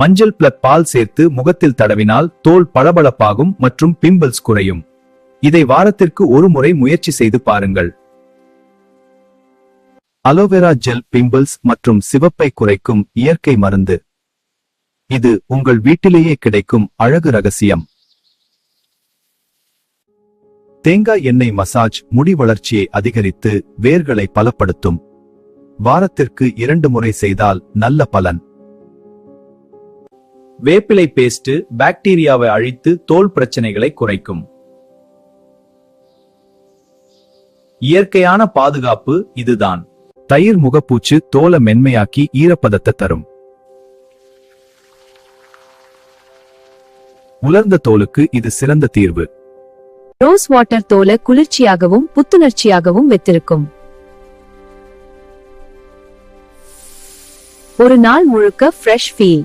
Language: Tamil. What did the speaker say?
மஞ்சள் பிளஸ் பால் சேர்த்து முகத்தில் தடவினால் தோல் பளபளப்பாகும் மற்றும் பிம்பிள்ஸ் குறையும். இதை வாரத்திற்கு ஒரு முறை முயற்சி செய்து பாருங்கள். அலோவேரா ஜெல் பிம்பிள்ஸ் மற்றும் சிவப்பை குறைக்கும் இயற்கை மருந்து. இது உங்கள் வீட்டிலேயே கிடைக்கும் அழகு ரகசியம். தேங்காய் எண்ணெய் மசாஜ் முடி வளர்ச்சியை அதிகரித்து வேர்களை பலப்படுத்தும். வாரத்திற்கு 2 முறை செய்தால் நல்ல பலன். வேப்பிலை பேஸ்ட் பாக்டீரியாவை அழித்து தோல் பிரச்சனைகளை குறைக்கும். இயற்கையான பாதுகாப்பு இதுதான். தயிர் முகப்பூச்சு தோலை மென்மையாக்கி ஈரப்பதத்தை தரும். உலர்ந்த தோலுக்கு இது சிறந்த தீர்வு. ரோஸ் வாட்டர் தோலை குளிர்ச்சியாகவும் புத்துணர்ச்சியாகவும் வைத்திருக்கும். ஒரு நாள் முழுக்க ஃப்ரெஷ் ஃபீல்.